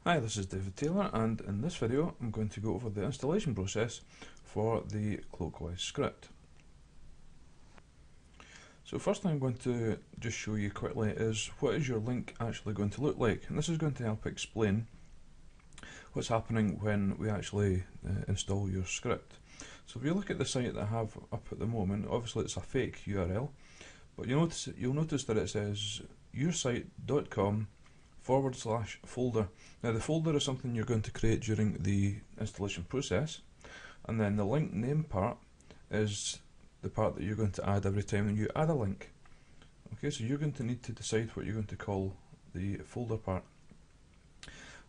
Hi, this is David Taylor, and in this video I'm going to go over the installation process for the Cloakwise script. So first thing I'm going to just show you quickly is what is your link actually going to look like, and this is going to help explain what's happening when we actually install your script. So if you look at the site that I have up at the moment, obviously it's a fake URL, but you'll notice that it says yoursite.com/folder. Now the folder is something you're going to create during the installation process, and then the link name part is the part that you're going to add every time you add a link. Okay, so you're going to need to decide what you're going to call the folder part.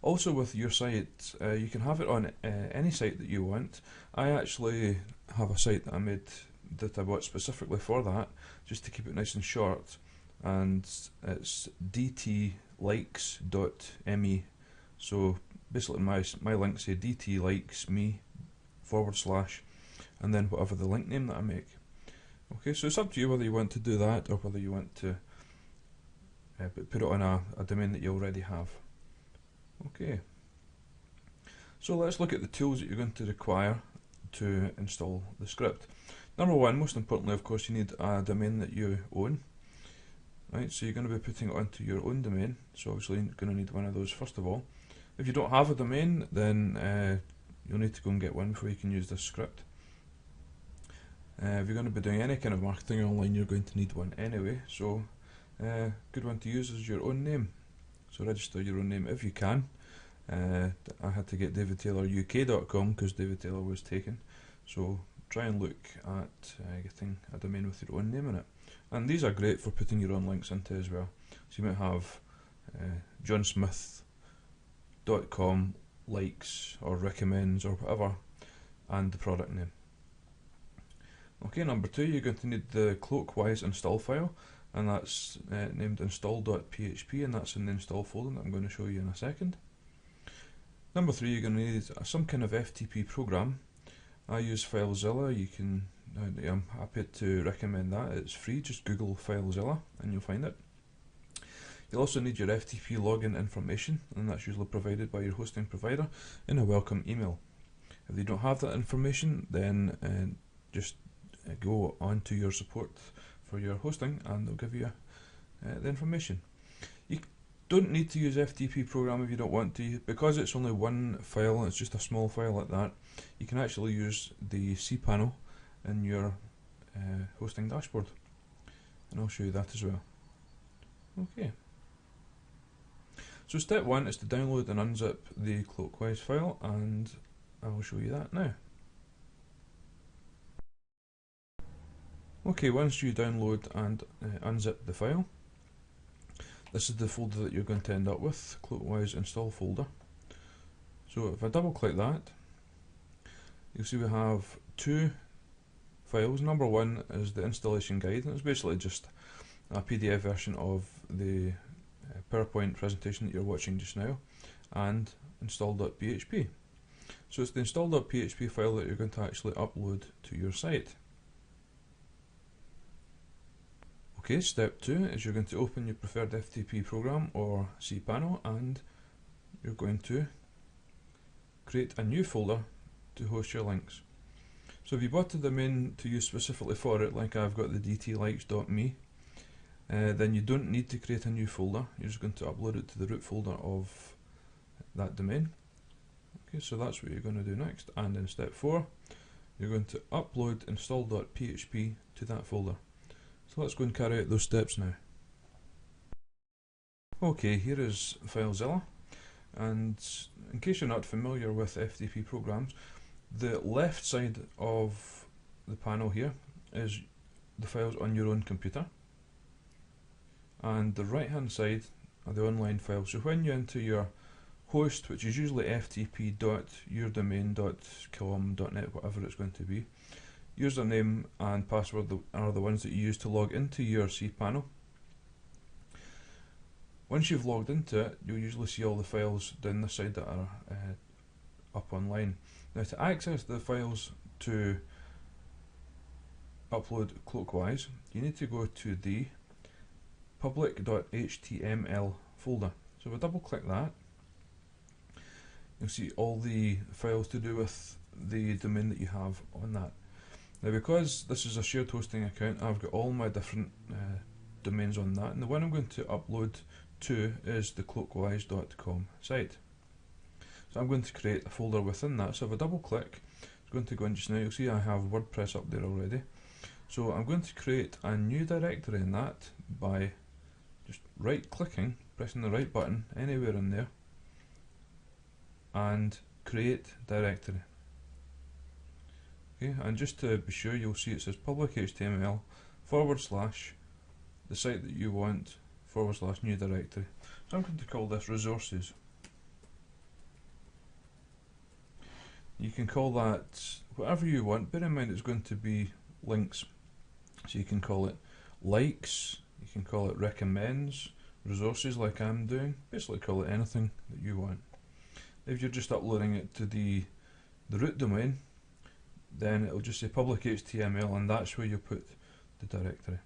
Also with your site, you can have it on any site that you want. I actually have a site that I made that I bought specifically for that, just to keep it nice and short, and it's dtlikes.me. So basically my links say dtlikes.me/ and then whatever the link name that I make. Okay, so it's up to you whether you want to do that or whether you want to put it on a domain that you already have. Okay, so let's look at the tools that you're going to require to install the script. Number one, most importantly of course, you need a domain that you own. Right, so you're going to be putting it onto your own domain, so obviously you're going to need one of those first of all. If you don't have a domain, then you'll need to go and get one before you can use this script. If you're going to be doing any kind of marketing online, you're going to need one anyway, so good one to use is your own name. So register your own name if you can. I had to get davidtayloruk.com because David Taylor was taken, so try and look at getting a domain with your own name in it. And these are great for putting your own links into as well. So you might have johnsmith.com likes or recommends or whatever, and the product name. Okay, number two, you're going to need the Cloakwise install file, and that's named install.php, and that's in the install folder that I'm going to show you in a second. Number three, you're going to need some kind of FTP program. I use FileZilla. I'm happy to recommend that. It's free. Just Google FileZilla and you'll find it. You'll also need your FTP login information, and that's usually provided by your hosting provider in a welcome email. If they don't have that information, then just go on to your support for your hosting and they'll give you the information. You don't need to use FTP program if you don't want to, because it's only one file, it's just a small file like that. You can actually use the cPanel in your hosting dashboard, and I'll show you that as well. Okay, so step one is to download and unzip the Cloakwise file, and I'll show you that now. Okay, once you download and unzip the file, this is the folder that you're going to end up with, Cloakwise install folder. So if I double click that, you'll see we have two files. Number one is the installation guide, and it's basically just a PDF version of the PowerPoint presentation that you're watching just now, and install.php. So it's the install.php file that you're going to actually upload to your site. Okay, step two is you're going to open your preferred FTP program or cPanel, and you're going to create a new folder to host your links. So if you bought a domain to use specifically for it, like I've got the dtlikes.me, then you don't need to create a new folder. You're just going to upload it to the root folder of that domain. Okay, so that's what you're going to do next. And in step four, you're going to upload install.php to that folder. So let's go and carry out those steps now. Okay, here is FileZilla, and in case you're not familiar with FTP programs, the left side of the panel here is the files on your own computer, and the right hand side are the online files. So when you enter your host, which is usually ftp.yourdomain.com.net, whatever it's going to be, username and password are the ones that you use to log into your cPanel. Once you've logged into it, you'll usually see all the files down this side that are up online. Now to access the files to upload Cloakwise, you need to go to the public.html folder. So if I double click that, you'll see all the files to do with the domain that you have on that. Now, because this is a shared hosting account, I've got all my different domains on that, and the one I'm going to upload to is the cloakwise.com site. So I'm going to create a folder within that. So if I double click, it's going to go in just now. You'll see I have WordPress up there already. So I'm going to create a new directory in that by just right clicking, pressing the right button anywhere in there, and create directory. Okay, and just to be sure, you'll see it says public HTML / the site that you want / new directory. So I'm going to call this resources. You can call that whatever you want. Bear in mind it's going to be links. So you can call it likes, you can call it recommends, resources like I'm doing. Basically call it anything that you want. If you're just uploading it to the root domain, then it'll just say public HTML, and that's where you put the directory.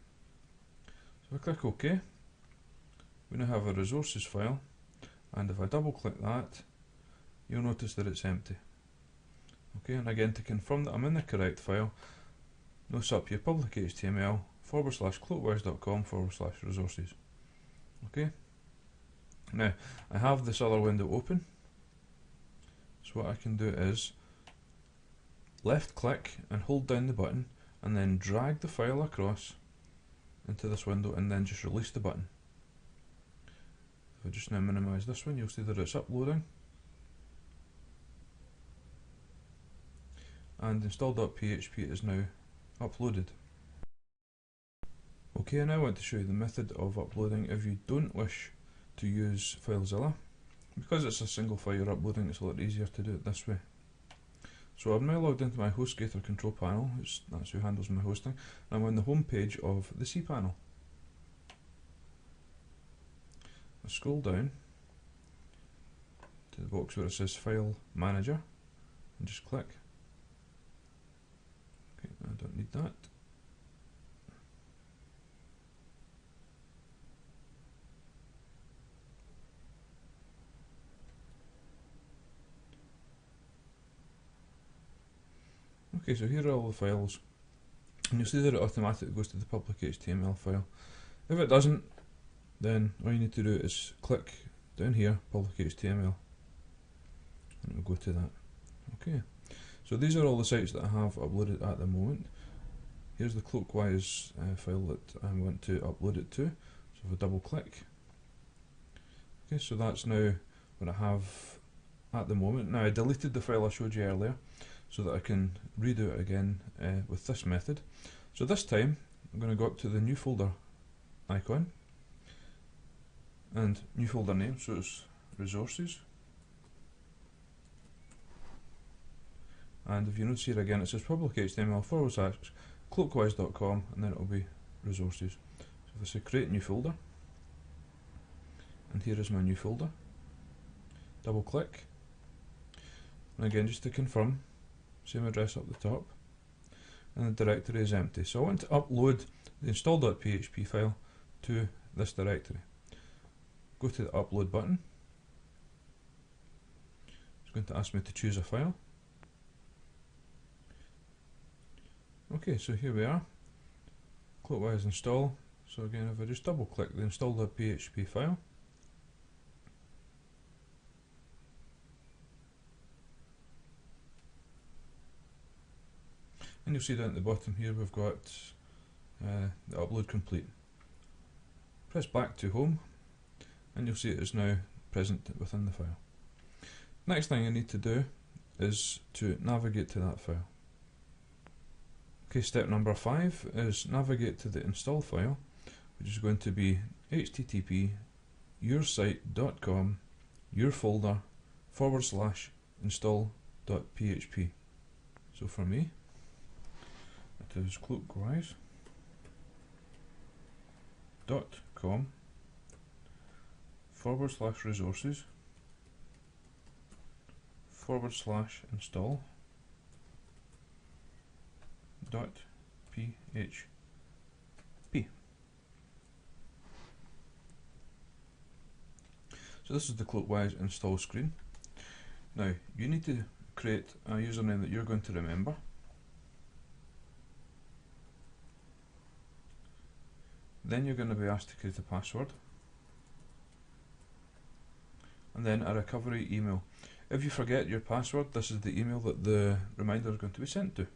So if I click OK, we now have a resources file, and if I double click that, you'll notice that it's empty. Okay, and again, to confirm that I'm in the correct file, notice up here public HTML / cloakwise.com / resources. Okay, now I have this other window open, so what I can do is left click and hold down the button, and then drag the file across into this window, and then just release the button. If I just now minimise this one, you'll see that it's uploading, and install.php is now uploaded. Okay, I now want to show you the method of uploading if you don't wish to use FileZilla. Because it's a single file you're uploading, it's a lot easier to do it this way. So I've now logged into my HostGator control panel, that's who handles my hosting. I'm on the home page of the cPanel. I scroll down to the box where it says File Manager and just click. Okay, I don't need that. Okay, so here are all the files, and you'll see that it automatically goes to the public HTML file. If it doesn't, then all you need to do is click down here, public HTML, and it will go to that. Okay, so these are all the sites that I have uploaded at the moment. Here's the Cloakwise file that I want to upload it to. So if I double click, okay, so that's now what I have at the moment. Now I deleted the file I showed you earlier, so that I can redo it again with this method. So this time I'm going to go up to the new folder icon and new folder name, so it's resources, and if you notice here again it says public HTML / cloakwise.com, and then it will be resources. So if I say create new folder, and here is my new folder, double click, and again just to confirm, same address up the top, and the directory is empty. So I want to upload the install.php file to this directory. Go to the upload button. It's going to ask me to choose a file. Okay, so here we are, Cloakwise install. So again, if I just double click the install.php file, and you'll see down at the bottom here we've got the upload complete. Press back to home, and you'll see it is now present within the file. Next thing I need to do is to navigate to that file. Okay, step number 5 is navigate to the install file, which is going to be http yoursite.com yourfolder / install.php. So for me, it is cloakwise.com / resources / install.php. So this is the Cloakwise install screen. Now, you need to create a username that you're going to remember. Then you're going to be asked to create a password. And then a recovery email. If you forget your password, this is the email that the reminder is going to be sent to.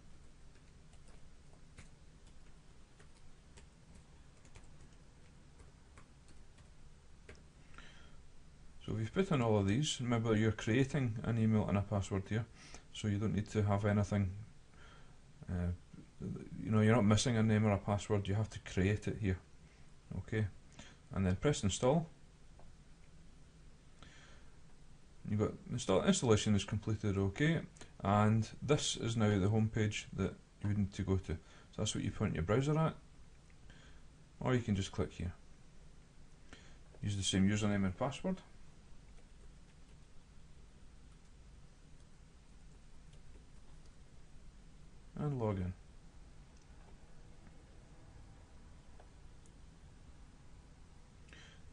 So if you've put in all of these, remember you're creating an email and a password here, so you don't need to have anything, you're not missing a name or a password, you have to create it here. Okay, and then press install. You've got installation is completed, okay, and this is now the home page that you would need to go to. So that's what you point your browser at, or you can just click here. Use the same username and password. And log in.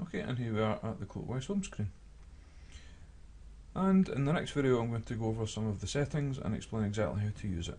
Okay, and here we are at the Cloakwise home screen. And in the next video I'm going to go over some of the settings and explain exactly how to use it.